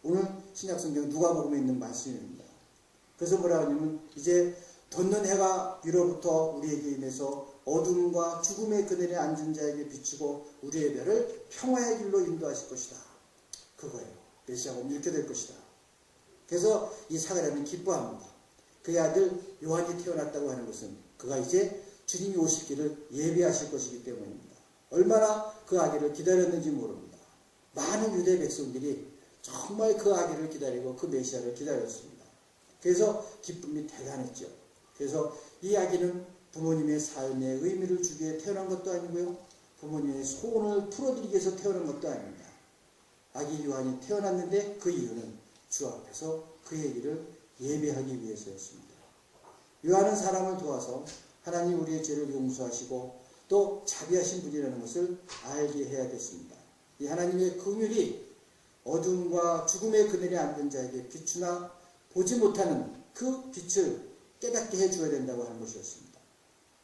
오늘 신약성경 누가복음에 있는 말씀입니다. 그래서 뭐라 하냐면 이제 돋는 해가 위로부터 우리에게 임해서 어둠과 죽음의 그늘에 앉은 자에게 비추고 우리의 별을 평화의 길로 인도하실 것이다. 그거예요. 메시아가 오면 이렇게 될 것이다. 그래서 이 사가랴는 기뻐합니다. 그의 아들 요한이 태어났다고 하는 것은 그가 이제 주님이 오실 길을 예비하실 것이기 때문입니다. 얼마나 그 아기를 기다렸는지 모릅니다. 많은 유대 백성들이 정말 그 아기를 기다리고 그 메시아를 기다렸습니다. 그래서 기쁨이 대단했죠. 그래서 이 아기는 부모님의 삶에 의미를 주기 위해 태어난 것도 아니고요. 부모님의 소원을 풀어드리기 위해서 태어난 것도 아닙니다. 아기 요한이 태어났는데 그 이유는 주 앞에서 그의 길을 예배하기 위해서였습니다. 요한은 사람을 도와서 하나님 우리의 죄를 용서하시고 또 자비하신 분이라는 것을 알게 해야 됐습니다. 이 하나님의 긍휼이 어둠과 죽음의 그늘에 앉은 자에게 비추나 보지 못하는 그 빛을 깨닫게 해줘야 된다고 하는 것이었습니다.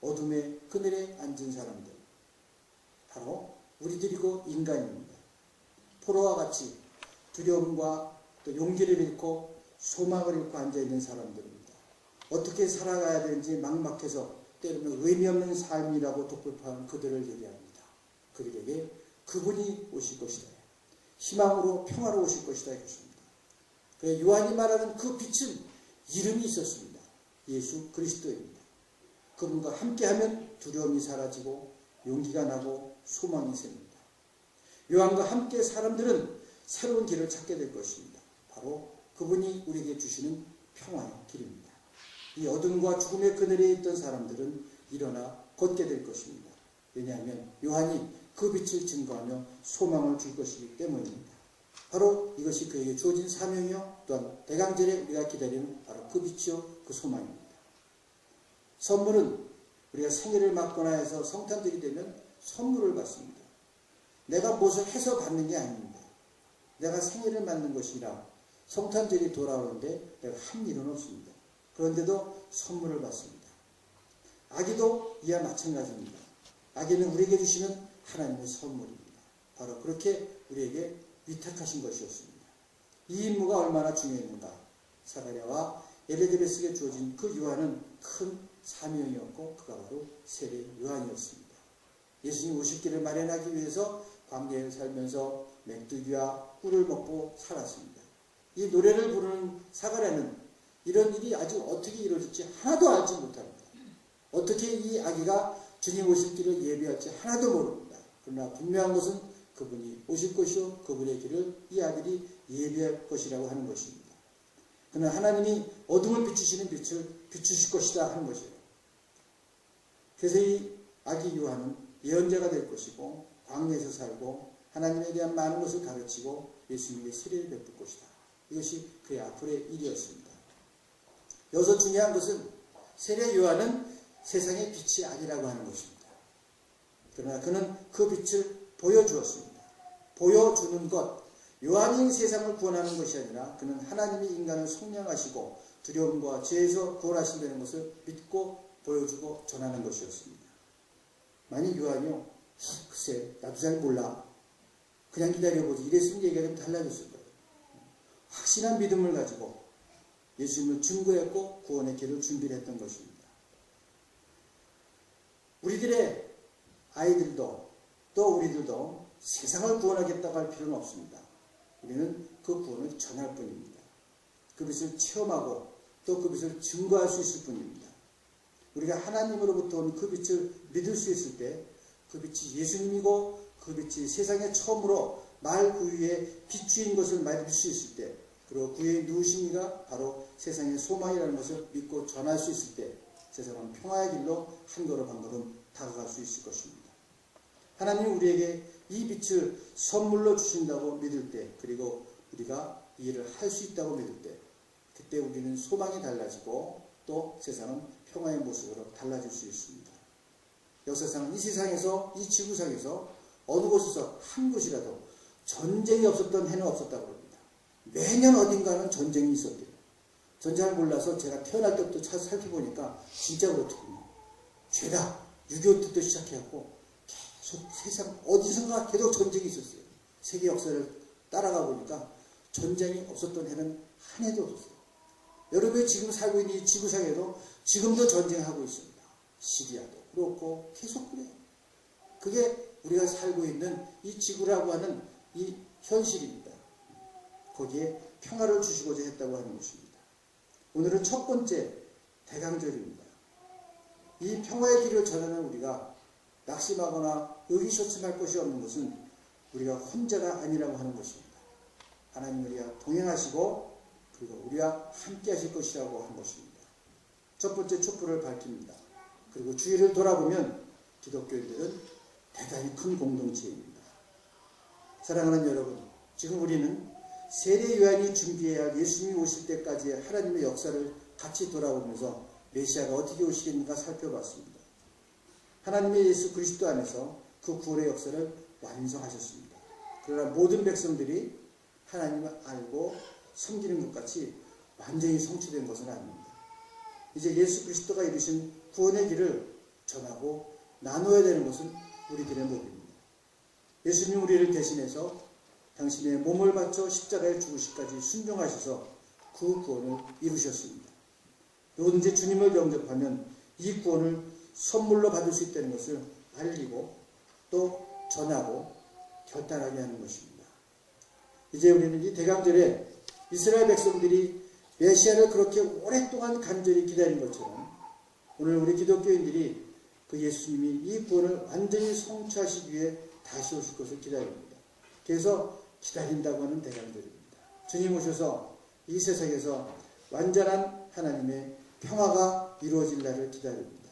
어둠의 그늘에 앉은 사람들, 바로 우리들이고 인간입니다. 포로와 같이 두려움과 또 용기를 잃고 소망을 잃고 앉아있는 사람들입니다. 어떻게 살아가야 되는지 막막해서 때로는 의미 없는 삶이라고 독불파하는 그들을 얘기합니다. 그들에게 그분이 오실 것이다. 희망으로 평화로 오실 것이다. 이것입니다. 그래서 요한이 말하는 그 빛은 이름이 있었습니다. 예수 그리스도입니다. 그분과 함께하면 두려움이 사라지고 용기가 나고 소망이 셉니다. 요한과 함께 사람들은 새로운 길을 찾게 될 것입니다. 바로 그분이 우리에게 주시는 평화의 길입니다. 이 어둠과 죽음의 그늘에 있던 사람들은 일어나 걷게 될 것입니다. 왜냐하면 요한이 그 빛을 증거하며 소망을 줄 것이기 때문입니다. 바로 이것이 그에게 주어진 사명이요 또한 대강절에 우리가 기다리는 바로 그 빛이요 그 소망입니다. 선물은 우리가 생일을 맞거나 해서 성탄절이 되면 선물을 받습니다. 내가 무엇을 해서 받는 게 아닙니다. 내가 생일을 맞는 것이라 성탄절이 돌아오는데 내가 한 일은 없습니다. 그런데도 선물을 받습니다. 아기도 이와 마찬가지입니다. 아기는 우리에게 주시는 하나님의 선물입니다. 바로 그렇게 우리에게 위탁하신 것이었습니다. 이 임무가 얼마나 중요했는가. 사가랴와 엘리자베스에게 주어진 그 요한은 큰 사명이었고 그가 바로 세례 요한이었습니다. 예수님 오실 길을 마련하기 위해서 광야에 살면서 메뚜기와 꿀을 먹고 살았습니다. 이 노래를 부르는 사가랴는 이런 일이 아직 어떻게 이루어질지 하나도 알지 못합니다. 어떻게 이 아기가 주님 오실 길을 예비할지 하나도 모릅니다. 그러나 분명한 것은 그분이 오실 것이요 그분의 길을 이 아들이 예비할 것이라고 하는 것입니다. 그러나 하나님이 어둠을 비추시는 빛을 비추실 것이다 하는 것이에요. 그래서 이 아기 요한은 예언자가 될 것이고 광야에서 살고 하나님에 대한 많은 것을 가르치고 예수님에게 세례를 베풀 것이다. 이것이 그의 앞으로의 일이었습니다. 여기서 중요한 것은 세례 요한은 세상의 빛이 아니라고 하는 것입니다. 그러나 그는 그 빛을 보여주었습니다. 보여주는 것, 요한이 세상을 구원하는 것이 아니라 그는 하나님이 인간을 속량하시고 두려움과 죄에서 구원하신다는 것을 믿고 보여주고 전하는 것이었습니다. 만약 요한이요, 글쎄 나도 잘 몰라, 그냥 기다려보지 이랬으면 얘기가 좀 달라졌을 거예요. 확실한 믿음을 가지고 예수님을 증거했고 구원의 길을 준비를 했던 것입니다. 우리들의 아이들도 또 우리들도 세상을 구원하겠다고 할 필요는 없습니다. 우리는 그 구원을 전할 뿐입니다. 그 빛을 체험하고 또 그 빛을 증거할 수 있을 뿐입니다. 우리가 하나님으로부터 온 그 빛을 믿을 수 있을 때 그 빛이 예수님이고 그 빛이 세상에 처음으로 말 구유의 빛주인 것을 말할 수 있을 때 그리고 그의 누우심이가 바로 세상의 소망이라는 것을 믿고 전할 수 있을 때 세상은 평화의 길로 한 걸음 한 걸음 다가갈 수 있을 것입니다. 하나님이 우리에게 이 빛을 선물로 주신다고 믿을 때 그리고 우리가 이 일을 할 수 있다고 믿을 때 그때 우리는 소망이 달라지고 또 세상은 평화의 모습으로 달라질 수 있습니다. 역사상 이 세상에서 이 지구상에서 어느 곳에서 한 곳이라도 전쟁이 없었던 해는 없었다고 합니다. 매년 어딘가는 전쟁이 있었대요. 전 잘 몰라서 제가 태어날 때부터 살펴보니까 진짜 그렇더군요. 죄다 6.25 때부터 시작해갖고 계속 세상 어디선가 계속 전쟁이 있었어요. 세계 역사를 따라가 보니까 전쟁이 없었던 해는 한 해도 없었어요. 여러분이 지금 살고 있는 이 지구상에도 지금도 전쟁하고 있습니다. 시리아도 그렇고 계속 그래요. 그게 우리가 살고 있는 이 지구라고 하는 이 현실입니다. 거기에 평화를 주시고자 했다고 하는 것입니다. 오늘은 첫 번째 대강절입니다. 이 평화의 길을 전하는 우리가 낙심하거나 의기소침할 것이 없는 것은 우리가 혼자가 아니라고 하는 것입니다. 하나님이 우리와 동행하시고 그리고 우리와 함께 하실 것이라고 하는 것입니다. 첫 번째 촛불을 밝힙니다. 그리고 주위를 돌아보면 기독교인들은 대단히 큰 공동체입니다. 사랑하는 여러분, 지금 우리는 세례 요한이 준비해야 할 예수님이 오실 때까지의 하나님의 역사를 같이 돌아보면서 메시아가 어떻게 오시겠는가 살펴봤습니다. 하나님의 예수 그리스도 안에서 그 구원의 역사를 완성하셨습니다. 그러나 모든 백성들이 하나님을 알고 섬기는 것 같이 완전히 성취된 것은 아닙니다. 이제 예수 그리스도가 이루신 구원의 길을 전하고 나눠야 되는 것은 우리들의 몫입니다. 예수님 우리를 대신해서 당신의 몸을 바쳐 십자가에 죽으시기까지 순종하셔서 그 구원을 이루셨습니다. 누구든지 주님을 영접하면 이 구원을 선물로 받을 수 있다는 것을 알리고 또 전하고 결단하게 하는 것입니다. 이제 우리는 이 대강절에 이스라엘 백성들이 메시아를 그렇게 오랫동안 간절히 기다린 것처럼 오늘 우리 기독교인들이 그 예수님이 이 구원을 완전히 성취하시기 위해 다시 오실 것을 기다립니다. 그래서 기다린다고 하는 대강절입니다. 주님 오셔서 이 세상에서 완전한 하나님의 평화가 이루어질 날을 기다립니다.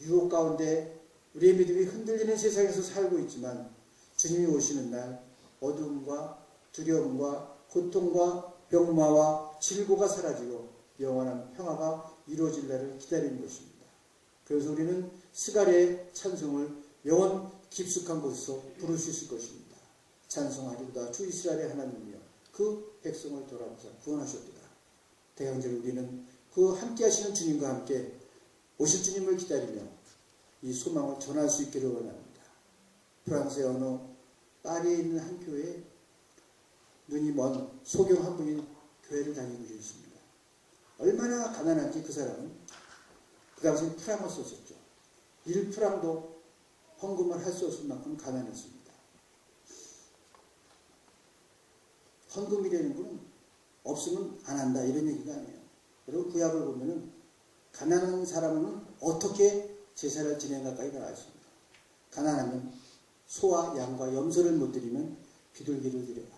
유혹 가운데 우리의 믿음이 흔들리는 세상에서 살고 있지만 주님이 오시는 날 어둠과 두려움과 고통과 병마와 질고가 사라지고 영원한 평화가 이루어질 날을 기다리는 것입니다. 그래서 우리는 스가랴의 찬송을 영원 깊숙한 곳에서 부를 수 있을 것입니다. 찬송하리로다 주 이스라엘의 하나님이여 그 백성을 돌아보사 구원하셨도다. 대강절에 우리는 그 함께 하시는 주님과 함께 오실 주님을 기다리며 이 소망을 전할 수 있기를 원합니다. 프랑스의 어느 파리에 있는 한 교회에 눈이 먼 소경 한 분이 교회를 다니고 계십니다. 얼마나 가난한지 그 사람은 그 당시에 프랑을 썼었죠. 1프랑도 헌금을 할 수 없을 만큼 가난했습니다. 헌금이라는 것은 없으면 안 한다 이런 얘기가 아니에요. 여러분 구약을 보면은 가난한 사람은 어떻게 제사를 지내는가까지 다 알습니다. 가난하면 소와 양과 염소를 못 드리면 비둘기를 드려라.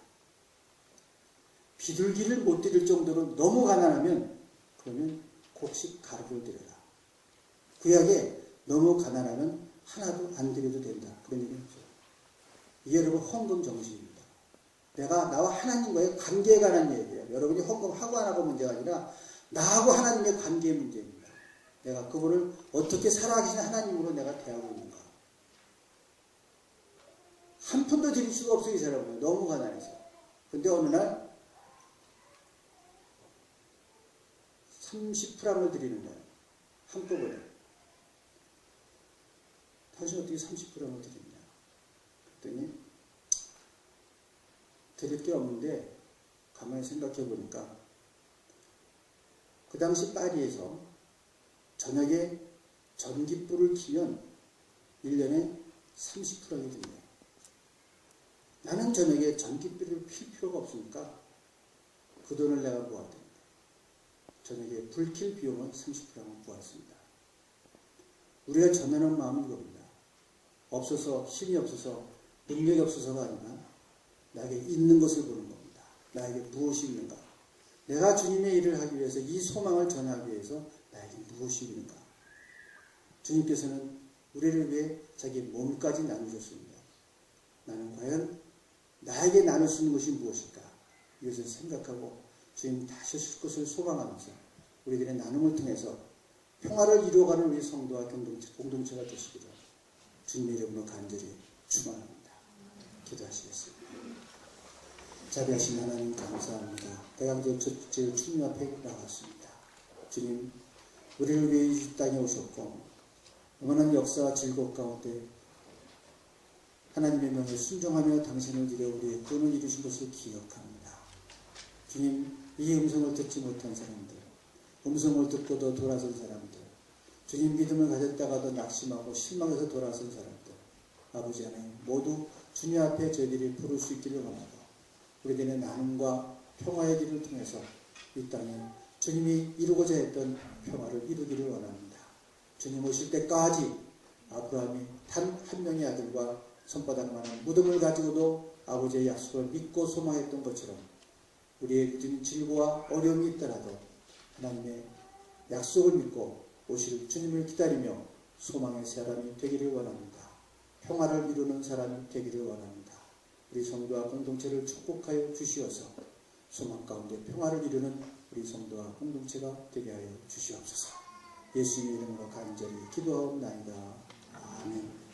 비둘기를 못 드릴 정도로 너무 가난하면 그러면 곡식 가루를 드려라. 구약에 너무 가난하면 하나도 안 드려도 된다. 그런 얘기를 했죠. 이게 여러분 헌금 정신입니다. 내가 나와 하나님과의 관계에 관한 얘기예요. 여러분이 헌금하고 안 하고 문제가 아니라 나하고 하나님의 관계의 문제입니다. 내가 그분을 어떻게 살아계신 하나님으로 내가 대하고 있는가. 한 푼도 드릴 수가 없어요. 이 사람은 너무 가난해서. 근데 어느 날 30프랑을 드리는 거예요. 한꺼번에. 당신 어떻게 30프랑을 드렸냐. 그랬더니 드릴 게 없는데 가만히 생각해 보니까 그 당시 파리에서 저녁에 전깃불을 켜면 1년에 30프랑이 든대요. 나는 저녁에 전깃불을 필 필요가 없으니까 그 돈을 내가 모았답니다. 저녁에 불 킬 비용은 30프랑을 모았습니다. 우리가 전하는 마음은 이겁니다. 없어서 힘이 없어서 능력이 없어서가 아니라 나에게 있는 것을 보는 겁니다. 나에게 무엇이 있는가. 내가 주님의 일을 하기 위해서 이 소망을 전하기 위해서 나에게 무엇이 있는가. 주님께서는 우리를 위해 자기 몸까지 나누셨습니다. 나는 과연 나에게 나눌 수 있는 것이 무엇일까. 이것을 생각하고 주님 다시 오실 것을 소망하면서 우리들의 나눔을 통해서 평화를 이루어가는 우리 성도와 공동체가 되시기를 주님의 이름으로 간절히 축원합니다. 기도하시겠습니다. 자비하신 하나님 감사합니다. 대강절 첫째 주님 앞에 나왔습니다. 주님, 우리를 위해 이 땅에 오셨고 영원한 역사와 즐거움 가운데 하나님의 명에 순종하며 당신을 이루어 우리의 구원을 이루신 것을 기억합니다. 주님, 이 음성을 듣지 못한 사람들, 음성을 듣고도 돌아선 사람들, 주님 믿음을 가졌다가도 낙심하고 실망해서 돌아선 사람들, 아버지 하나님 모두 주님 앞에 저희들이 부를 수 있기를 원하고 우리들의 나눔과 평화의 길을 통해서 이 땅에 주님이 이루고자 했던 평화를 이루기를 원합니다. 주님 오실 때까지 아브라함이 단 한 명의 아들과 손바닥만한 무덤을 가지고도 아버지의 약속을 믿고 소망했던 것처럼 우리의 굳은 질고와 어려움이 있더라도 하나님의 약속을 믿고 오실 주님을 기다리며 소망의 사람이 되기를 원합니다. 평화를 이루는 사람이 되기를 원합니다. 우리 성도와 공동체를 축복하여 주시어서 소망 가운데 평화를 이루는 우리 성도와 공동체가 되게 하여 주시옵소서. 예수님의 이름으로 간절히 기도하옵나이다. 아멘.